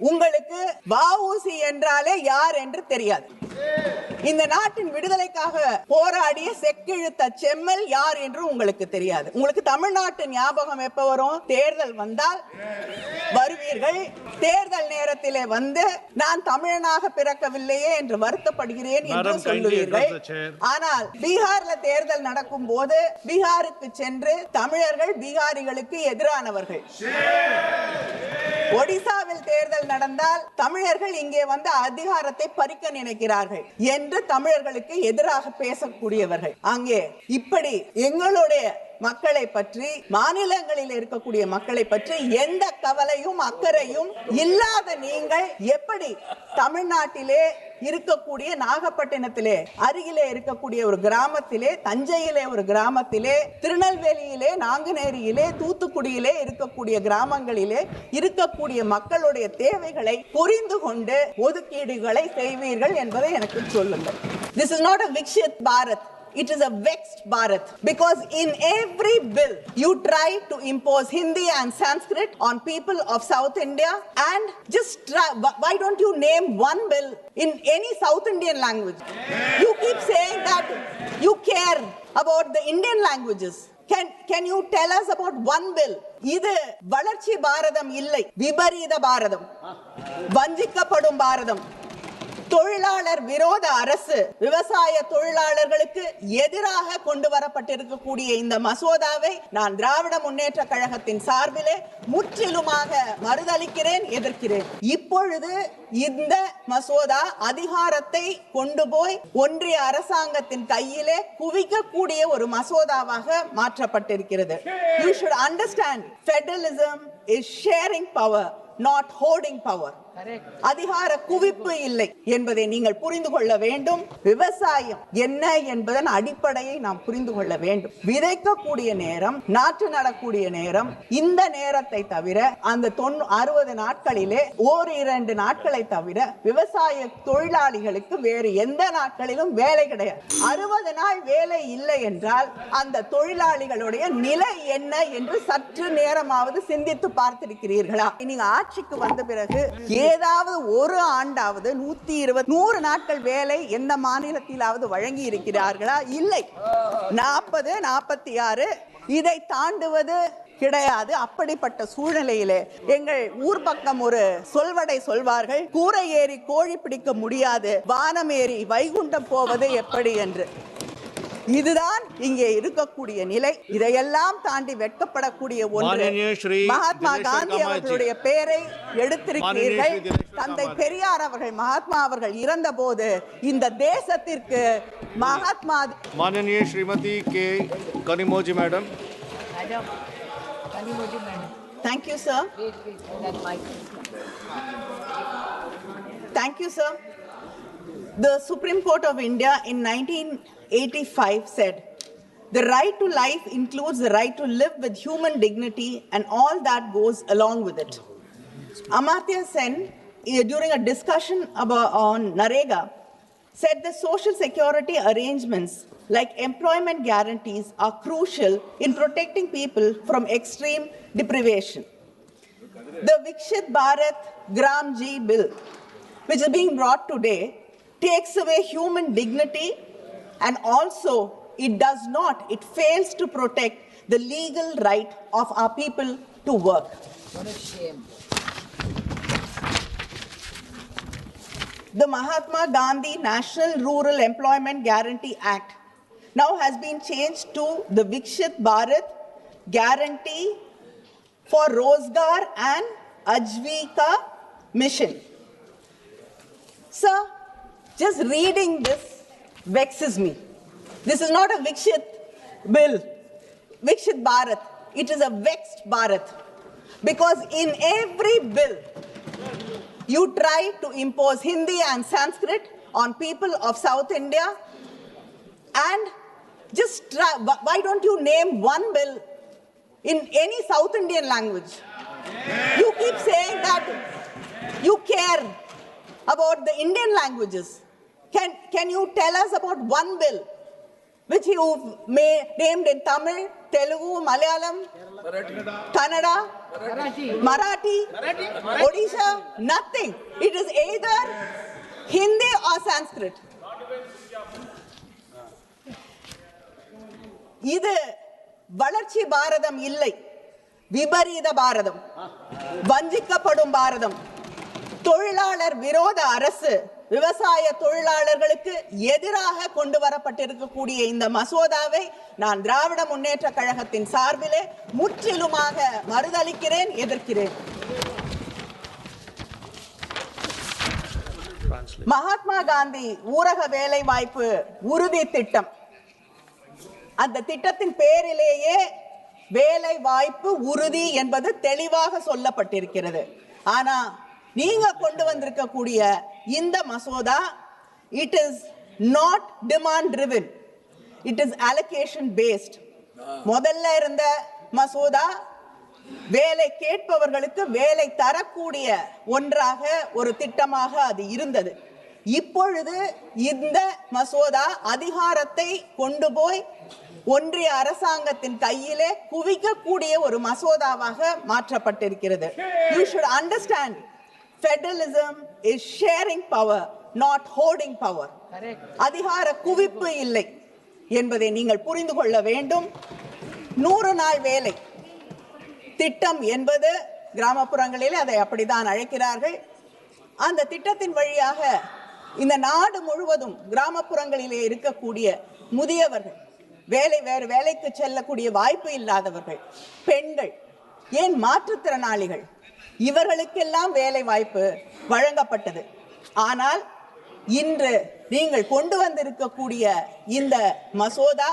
உங்களுக்கு வஉசி என்றாலே யார் என்று தெரியாது. இந்த நாட்டின் விடுதலைக்காக போராடிய செக்கிழுத்த செம்மல் யார் என்று உங்களுக்கு தெரியாது. உங்களுக்கு தமிழ்நாட்டு ஞாபகம் எப்ப வரும்? தேர்தல் வந்தால் வருவீர்கள். தேர்தல் நேரத்திலே வந்து நான் தமிழனாக பிறக்கவில்லையே என்று வருத்தப்படுகிறேன் என்று சொல்லுவீர்கள். ஆனால் பீகார்ல தேர்தல் நடக்கும் போது பீகாருக்கு சென்று தமிழர்கள் பீகாரிகளுக்கு எதிரானவர்கள். ஒடிசாவில் தேர்தல் நடந்தால் தமிழர்கள் இங்கே வந்து அதிகாரத்தை பறிக்க நினைக்கிறார்கள் என்று தமிழர்களுக்கு எதிராக பேசக்கூடியவர்கள். அங்கே இப்படி எங்களுடைய மக்களை பற்றி, மாநிலங்களில் இருக்கக்கூடிய மக்களை பற்றி எந்த கவலையும் அக்கறையும் இல்லாத நீங்கள் எப்படி தமிழ்நாட்டிலே இருக்கக்கூடிய நாகப்பட்டினத்திலே அருகிலே இருக்கக்கூடிய ஒரு கிராமத்திலே, தஞ்சையிலே ஒரு கிராமத்திலே, திருநெல்வேலியிலே, நாங்குநேரியிலே, தூத்துக்குடியிலே இருக்கக்கூடிய கிராமங்களிலே இருக்கக்கூடிய மக்களுடைய தேவைகளை புரிந்து கொண்டு ஒதுக்கீடுகளை செய்வீர்கள் என்பதை எனக்கு சொல்லுங்கள். This is not a Vikshit Bharat. It is a vexed Bharat, because in every bill you try to impose Hindi and Sanskrit on people of South India, and just try, why don't you name one bill in any South Indian language? You keep saying that you care about the Indian languages. Can you tell us about one bill? இது வளர்ச்சி பாரதம் இல்லை, விபரீத பாரதம், வஞ்சிக்கப்படும் பாரதம், தொழிலாளர் விரோத அரசு. விவசாய தொழிலாளர்களுக்கு எதிராக கொண்டு வரப்பட்டிருக்கக்கூடிய இந்த மசோதாவை நான் திராவிட முன்னேற்ற கழகத்தின் சார்பிலே முற்றிலுமாக மறுதலிக்கிறேன், எதிர்க்கிறேன். இப்பொழுது இந்த மசோதா அதிகாரத்தை கொண்டு போய் ஒன்றிய அரசாங்கத்தின் கையிலே குவிக்கக்கூடிய ஒரு மசோதாவாக மாற்றப்பட்டிருக்கிறது. You should understand, federalism is sharing power, not hoarding power. அதிகார குவிப்பு இல்லை என்பதை நீங்கள் புரிந்து கொள்ள வேண்டும். விவசாயம் என்ன என்பதன் அடிப்படையை நாம் புரிந்து கொள்ள வேண்டும். விதைக்கக்கூடிய நேரம், நாற்று நடக்கூடிய நேரம், இந்த நேரத்தை தவிர அந்த 60 நாட்களிலே ஓரிரண்டு நாட்களை தவிர விவசாய தொழிலாளிகளுக்கு வேறு எந்த நாட்களிலும் வேலை கிடையாது. 60 நாள் வேலை இல்லை என்றால் அந்த தொழிலாளிகளுடைய நிலை என்ன என்று சற்று நேரமாவது சிந்தித்து பார்த்திருக்கிறீர்களா? நீங்க ஆட்சிக்கு வந்த பிறகு ஏதாவது ஒரு ஆண்டாவது 120 நாட்கள் வேலை எந்த மாநிலத்திலாவது வழங்கி இருக்கிறார்களா? இல்லை. 40, 46 இதை தாண்டுவது கிடையாது. அப்படிப்பட்ட சூழ்நிலையிலே எங்கள் ஊர் பக்கம் ஒரு சொல்வடை சொல்வார்கள், கூரை ஏறி கோழி பிடிக்க முடியாது, வானம் ஏறி வைகுண்டம் போவது எப்படி என்று. இதுதான் இங்கே இருக்கக்கூடிய நிலை. இதையெல்லாம் தாண்டி வெட்கப்படக்கூடிய ஒன்று, மகாத்மா காந்தி அவர்களுடைய பெயரை எடுத்திருக்கிறீர்கள். தந்தை பெரியார் அவர்கள், மகாத்மா அவர்கள் இறந்த போது இந்த தேசத்திற்கு மகாத்மா माननीय श्रीमती के Kanimozhi madam. Thank you, sir. Thank you, sir. The Supreme Court of India in 1985 said, the right to life includes the right to live with human dignity and all that goes along with it. Amartya Sen, during a discussion on Narega, said the social security arrangements like employment guarantees are crucial in protecting people from extreme deprivation. The Vikshit Bharat Gram Ji bill, which is being brought today, takes away human dignity, and also it fails to protect the legal right of our people to work. What a shame. The Mahatma Gandhi National Rural Employment Guarantee Act now has been changed to the Vikshit Bharat Guarantee for Rozgar and Ajivika Mission. Sir, just reading this vexes me. This is not a Vikshit bill, Vikshit Bharat. It is a vexed Bharat. Because in every bill, you try to impose Hindi and Sanskrit on people of South India, and just try, why don't you name one bill in any South Indian language? You keep saying that you care about the Indian languages. Can you tell us about one bill which you named in Tamil, Telugu, Malayalam, Kannada, Marathi, Odisha, nothing. It is either Hindi or Sanskrit. இது வளர்ச்சி பாரதம் இல்லை, விபரீத பாரதம், வஞ்சிக்கப்படும் பாரதம், தொழிலாளர் விரோத அரசு, விவசாய தொழிலாளர்களுக்கு எதிராக கொண்டு வரப்பட்டிருக்கக்கூடிய இந்த மசோதாவை நான் திராவிட முன்னேற்ற கழகத்தின் சார்பிலே முற்றிலுமாக மறுதலிக்கிறேன், எதிர்க்கிறேன். மகாத்மா காந்தி ஊரக வேலை வாய்ப்பு உறுதி திட்டம், அந்த திட்டத்தின் பேரிலேயே வேலை வாய்ப்பு உறுதி என்பது தெளிவாக சொல்லப்பட்டிருக்கிறது. ஆனா நீங்க கொண்டு வந்திருக்கக்கூடிய இந்த மசோதா, it is not demand driven, it is allocation based. முதல்ல இருந்த மசோதா வேலை கேட்பவர்களுக்கு வேலை தரக்கூடிய ஒன்றாக ஒரு திட்டமாக அது இருந்தது. இப்பொழுது இந்த மசோதா அதிகாரத்தை கொண்டு போய் ஒன்றிய அரசாங்கத்தின் கையிலே குவிக்கக்கூடிய ஒரு மசோதாவாக மாற்றப்பட்டிருக்கிறது. You should understand, federalism is sharing power, not hoarding power. அதிகார குவிப்பு இல்லை என்பதை நீங்கள் புரிந்து கொள்ள வேண்டும். 100 நாள் வேலை திட்டம் என்பது கிராமப்புறங்களில் அதை அப்படித்தான் அழைக்கிறார்கள். அந்த திட்டத்தின் வழியாக இந்த நாடு முழுவதும் கிராமப்புறங்களிலே இருக்கக்கூடிய முதியவர்கள், வேறு வேலைக்கு செல்லக்கூடிய வாய்ப்பு இல்லாதவர்கள், பெண்கள், ஏன் மாற்றுத்திறனாளிகள், இவர்களுக்கெல்லாம் வேலை வாய்ப்பு வழங்கப்பட்டது. ஆனால் இன்று நீங்கள் கொண்டு வந்திருக்கக்கூடிய இந்த மசோதா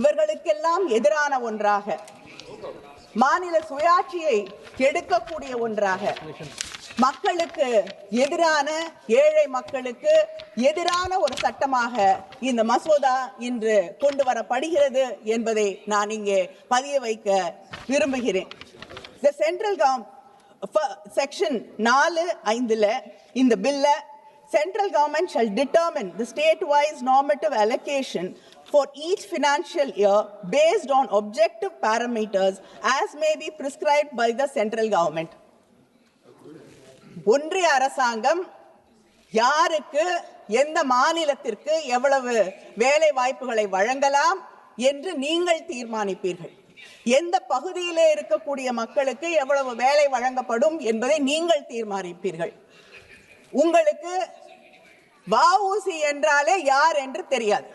இவர்களுக்கெல்லாம் எதிரான ஒன்றாக, மாநில சுயாட்சியை கெடுக்கக்கூடிய ஒன்றாக, மக்களுக்கு எதிரான, ஏழை மக்களுக்கு எதிரான ஒரு சட்டமாக இந்த மசோதா இன்று கொண்டு வரப்படுகிறது என்பதை நான் இங்கே பதிய வைக்க விரும்புகிறேன். The central government section 4(5) இந்த பில்ல, central government shall determine the state-wise normative allocation for each financial year based on objective parameters as may be prescribed by the central government. ஒன்றிய அரசாங்கம் யாருக்கு, எந்த மாநிலத்திற்கு எவ்வளவு வேலை வாய்ப்புகளை வழங்கலாம் என்று நீங்கள் தீர்மானிப்பீர்கள். எந்த பகுதியிலே இருக்கக்கூடிய மக்களுக்கு எவ்வளவு வேலை வழங்கப்படும் என்பதை நீங்கள் தீர்மானிப்பீர்கள். உங்களுக்கு வஉசி என்றாலே யார் என்று தெரியாது.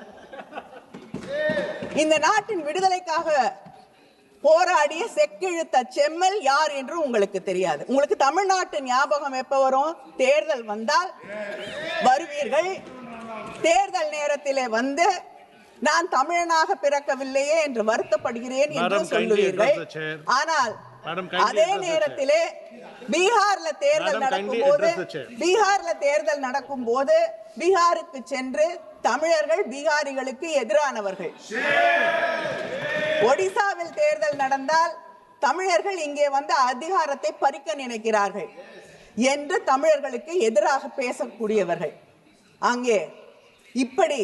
இந்த நாட்டின் விடுதலைக்காக போராடிய செக்கிழுத்த செம்மல் யார் என்று உங்களுக்கு தெரியாது. உங்களுக்கு தமிழ்நாட்டு ஞாபகம் எப்ப வரும்? தேர்தல் வந்தால் வருவீர்கள். தேர்தல் நேரத்திலே வந்து நான் தமிழனாக பிறக்கவில்லையே என்று வருத்தப்படுகிறேன் என்று சொல்லுவீர்கள். ஆனால் அதே நேரத்திலே பீகார்ல தேர்தல் நடக்கும் போது பீகாருக்கு சென்று தமிழர்கள் பீகாரிகளுக்கு எதிரானவர்கள். ஒடிசாவில் தேர்தல் நடந்தால் தமிழர்கள் இங்கே வந்து அதிகாரத்தை பறிக்க நினைக்கிறார்கள் என்று தமிழர்களுக்கு எதிராக பேசக்கூடியவர்கள். அங்கே இப்படி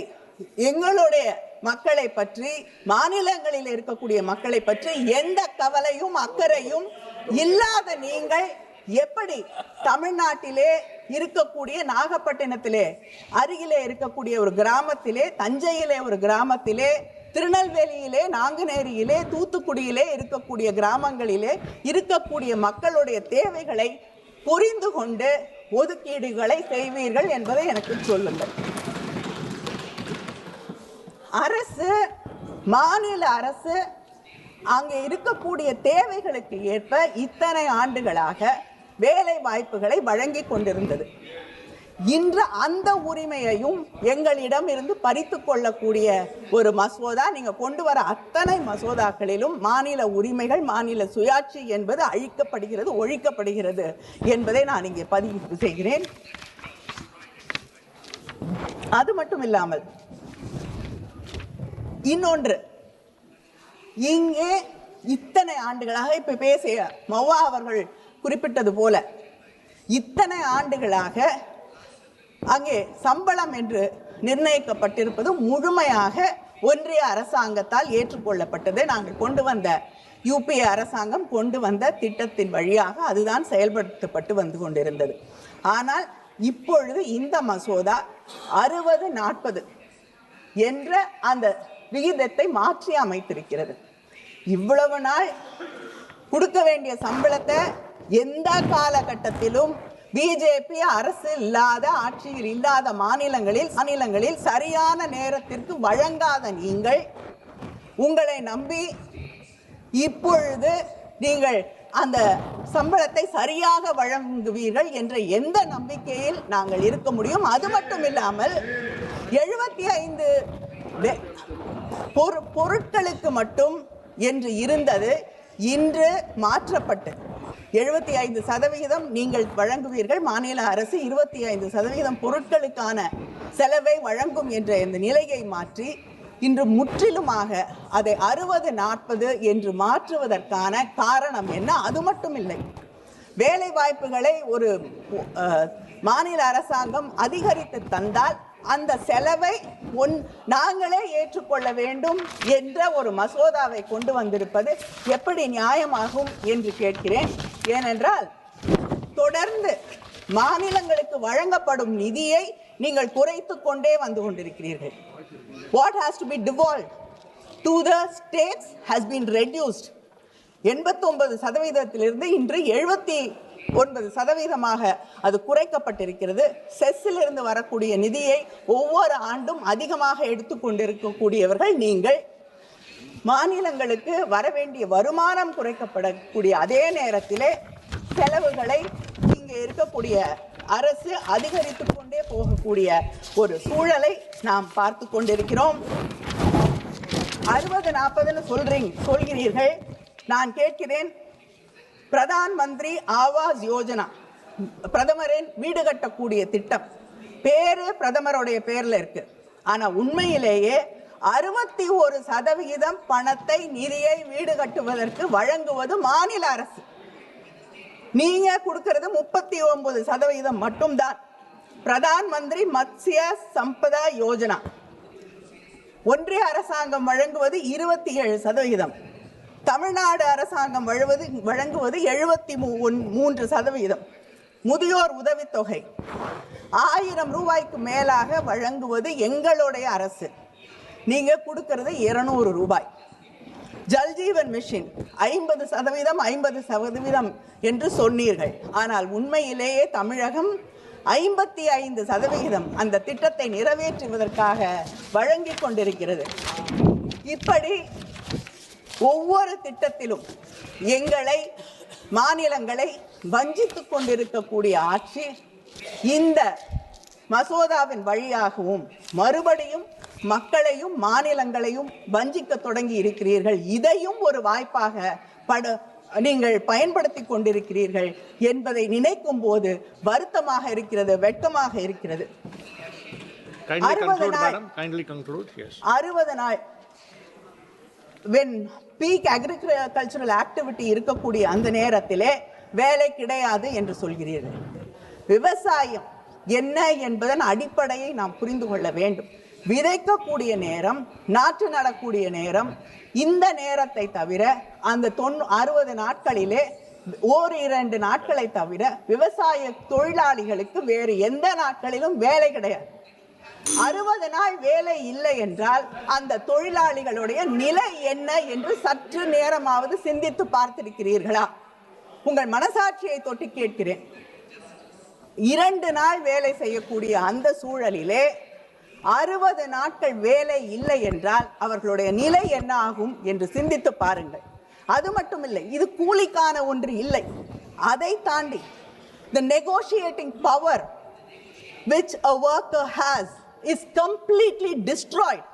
எங்களுடைய மக்களை பற்றி, மாநிலங்களில் இருக்கக்கூடிய மக்களை பற்றி எந்த கவலையும் அக்கறையும் இல்லாத நீங்கள் எப்படி தமிழ்நாட்டிலே இருக்கக்கூடிய, நாகப்பட்டினத்திலே அருகிலே இருக்கக்கூடிய ஒரு கிராமத்திலே, தஞ்சையிலே ஒரு கிராமத்திலே, திருநெல்வேலியிலே, நாங்குநேரியிலே, தூத்துக்குடியிலே இருக்கக்கூடிய கிராமங்களிலே இருக்கக்கூடிய மக்களுடைய தேவைகளை புரிந்து கொண்டு ஒதுக்கீடுகளை செய்வீர்கள் என்பதை எனக்கு சொல்லுங்கள். அரசு, மாநில அரசு அங்கே இருக்கக்கூடிய தேவைகளுக்கு ஏற்ப இத்தனை ஆண்டுகளாக வேலை வாய்ப்புகளை வழங்கி கொண்டிருந்தது. இன்று அந்த உரிமையையும் எங்களிடம் இருந்து பறித்து கொள்ளக்கூடிய ஒரு மசோதா, நீங்க கொண்டு வர அத்தனை மசோதாக்களிலும் மாநில உரிமைகள், மாநில சுயாட்சி என்பது அழிக்கப்படுகிறது, ஒழிக்கப்படுகிறது என்பதை நான் இங்கே பதிவு செய்கிறேன். அது மட்டும் இல்லாமல் இன்னொன்று, இங்கே இத்தனை ஆண்டுகளாக, இப்ப பேசிய மௌவா அவர்கள் குறிப்பிட்டது போல, இத்தனை ஆண்டுகளாக அங்கே சம்பளம் என்று நிர்ணயிக்கப்பட்டிருப்பது முழுமையாக ஒன்றிய அரசாங்கத்தால் ஏற்றுக்கொள்ளப்பட்டது. நாங்கள் கொண்டு வந்த யூபிஏ அரசாங்கம் கொண்டு வந்த திட்டத்தின் வழியாக அதுதான் செயல்படுத்தப்பட்டு வந்து கொண்டிருந்தது. ஆனால் இப்பொழுது இந்த மசோதா 60-40 என்ற அந்த விகிதத்தை மாற்றி அமைத்திருக்கிறது. இவ்வளவு நாள் கொடுக்க வேண்டிய சம்பளத்தை எந்த காலகட்டத்திலும் பிஜேபி அரசு இல்லாத, ஆட்சியில் இல்லாத மாநிலங்களில் சரியான நேரத்திற்கு வழங்காத நீங்கள், உங்களை நம்பி இப்பொழுது நீங்கள் அந்த சம்பளத்தை சரியாக வழங்குவீர்கள் என்ற எந்த நம்பிக்கையில் நாங்கள் இருக்க முடியும்? அது மட்டும் இல்லாமல் 75 பொருட்களுக்கு மட்டும் என்று இருந்தது இன்று மாற்றப்பட்டு 75% நீங்கள் வழங்குவீர்கள், மாநில அரசு 25% பொருட்களுக்கான செலவை வழங்கும் என்ற இந்த நிலையை மாற்றி இன்று முற்றிலுமாக அதை 60-40 என்று மாற்றுவதற்கான காரணம் என்ன? அது மட்டும் இல்லை, வேலை வாய்ப்புகளை ஒரு மாநில அரசாங்கம் அதிகரித்து தந்தால் அந்த செலவை நாங்களே ஏற்றுக்கொள்ள வேண்டும் என்ற ஒரு மசோதாவை கொண்டு வந்திருப்பது எப்படி நியாயமாகும் என்று கேட்கிறேன். ஏனென்றால் தொடர்ந்து மாநிலங்களுக்கு வழங்கப்படும் நிதியை நீங்கள் குறைத்து கொண்டே வந்து கொண்டிருக்கிறீர்கள். What has to be devolved to the states has been reduced. 89% இன்று 79% அது குறைக்கப்பட்டிருக்கிறது. செஸ்ஸிலிருந்து வரக்கூடிய நிதியை ஒவ்வொரு ஆண்டும் அதிகமாக எடுத்துக்கொண்டிருக்கக்கூடியவர்கள் நீங்கள். மாநிலங்களுக்கு வரவேண்டிய வருமானம் குறைக்கப்படக்கூடிய அதே நேரத்திலே செலவுகளை இங்கே இருக்கக்கூடிய அரசு அதிகரித்து கொண்டே போகக்கூடிய ஒரு சூழலை நாம் பார்த்து கொண்டிருக்கிறோம். 60-40 சொல்கிறீர்கள். நான் கேட்கிறேன், பிரதான் மந்திரி ஆவாஸ் யோஜனா, பிரதமரின் வீடு கட்டக்கூடிய திட்டம், பேரு பிரதமருடைய பேர்ல இருக்கு. ஆனா உண்மையிலேயே 61% பணத்தை, நிதியை வீடு கட்டுவதற்கு வழங்குவது மாநில அரசு. நீங்க கொடுக்கிறது 39% மட்டும்தான். பிரதான் மந்திரி மத்ஸ்ய சம்பதா யோஜனா ஒன்றிய அரசாங்கம் வழங்குவது 27%, தமிழ்நாடு அரசாங்கம் வழங்குவது 73%. முதியோர் உதவித்தொகை 1000 ரூபாய்க்கு மேலாக வழங்குவது எங்களுடைய அரசு, நீங்க கொடுக்கிறது 200 ரூபாய். ஜல்ஜீவன் மிஷன் 50% என்று சொன்னீர்கள். ஆனால் உண்மையிலேயே தமிழகம் 55% அந்த திட்டத்தை நிறைவேற்றுவதற்காக வழங்கி கொண்டிருக்கிறது. இப்படி ஒவ்வொரு திட்டத்திலும் எங்களை, மாநிலங்களை வஞ்சித்துக் கொண்டிருக்கக்கூடிய ஆட்சி இந்த மசோதாவின் வழியாகவும் மறுபடியும் மக்களையும் மாநிலங்களையும் வஞ்சிக்க தொடங்கி இருக்கிறீர்கள். இதையும் ஒரு வாய்ப்பாக நீங்கள் பயன்படுத்தி கொண்டிருக்கிறீர்கள் என்பதை நினைக்கும் போது வருத்தமாக இருக்கிறது, வெட்கமாக இருக்கிறது. 60 நாள் when peak agricultural activity இருக்கக்கூடிய அந்த நேரத்திலே வேலை கிடையாது என்று சொல்கிறீர்கள். விவசாயம் என்ன என்பதன் அடிப்படையை நாம் புரிந்து கொள்ள வேண்டும். விதைக்கக்கூடிய நேரம், நாற்று நடக்கூடிய நேரம், இந்த நேரத்தை தவிர அந்த 60 நாட்களிலே 1-2 நாட்களை தவிர விவசாய தொழிலாளிகளுக்கு வேறு எந்த நாட்களிலும் வேலை கிடையாது. 60 நாள் வேலை இல்லை என்றால் அந்த தொழிலாளிகளுடைய நிலை என்ன என்று சற்று நேரமாவது சிந்தித்து பார்த்திருக்கிறீர்களா? உங்கள் மனசாட்சியை தொட்டு கேட்கிறேன். 2 நாள் வேலை செய்யக்கூடிய அந்த சூழலிலே 60 நாட்கள் வேலை இல்லை என்றால் அவர்களுடைய நிலை என்ன ஆகும் என்று சிந்தித்து பாருங்கள். அது மட்டும் இல்லை, இது கூலிக்கான ஒன்று இல்லை. அதை தாண்டி the negotiating power which a worker has is completely destroyed.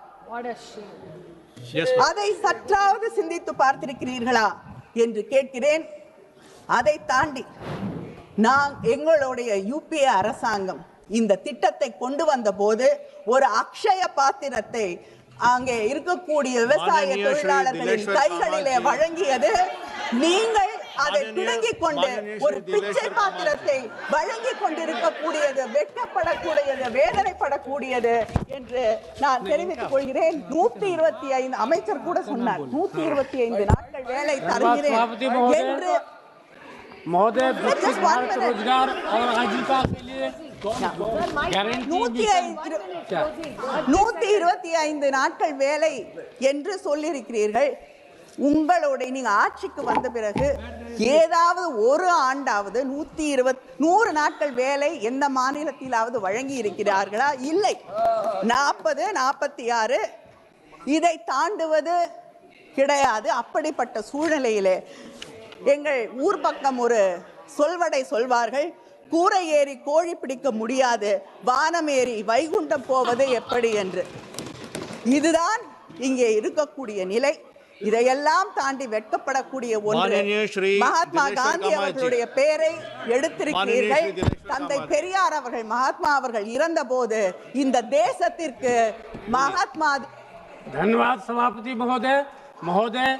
அதை சற்றாவது சிந்தித்து பார்த்திருக்கிறீர்களா என்று கேட்கிறேன். அதை தாண்டி எங்களுடைய யூபிஏ அரசாங்கம் இந்த திட்டத்தை கொண்டு வந்த போது ஒரு அக்ஷய பாத்திரத்தை அங்கே இருக்கக்கூடிய விவசாய தொழிலாளர்களின் கைகளிலே வழங்கியது. நீங்கள் அதை பிடுங்கிக் கொண்டு ஒரு பிச்சை பாத்திரத்தை வழங்கி கொண்டிருக்கக்கூடியது வெட்கப்படக்கூடியது, வேதனைப்படக்கூடியது என்று நான் தெரிவித்துக் கொள்கிறேன். 125 அமைச்சர் கூட சொன்னார் 125 நாட்கள் வேலை தருகிறேன் என்று. महोदय विकसित भारत रोजगार और आजीविका के लिए गारंटी 125 நாட்கள் வேலை என்று சொல்லியிருக்கிறீர்கள். உங்களுடைய நீங்க ஆட்சிக்கு வந்த பிறகு ஏதாவது ஒரு ஆண்டாவது 100 நாட்கள் வேலை எந்த மாநிலத்திலாவது வழங்கி இருக்கிறார்களா? இல்லை. 40, 46 இதை தாண்டுவது கிடையாது. அப்படிப்பட்ட சூழ்நிலையிலே எங்கள் ஊர் பக்கம் ஒரு சொல்வடை சொல்வார்கள், கூரை ஏறி கோழி பிடிக்க முடியாது, வானம் ஏறி வைகுண்டம் போவது எப்படி என்று. இதுதான் இங்கே இருக்கக்கூடிய நிலை. இதையெல்லாம் தாண்டி வெட்கப்படக்கூடிய ஒன்று. மானனீய ஸ்ரீ மகாத்மா தினேஷ் காந்தி சர்மா அவர்களுடைய பெயரை எடுத்திருக்கிறீர்கள். மானனீய ஸ்ரீ தினேஷ் தந்தை சர்மா பெரியார் அவர்கள், மகாத்மா அவர்கள் இறந்த போது இந்த தேசத்திற்கு மகாத்மா. धन्यवाद सभापति महोदय।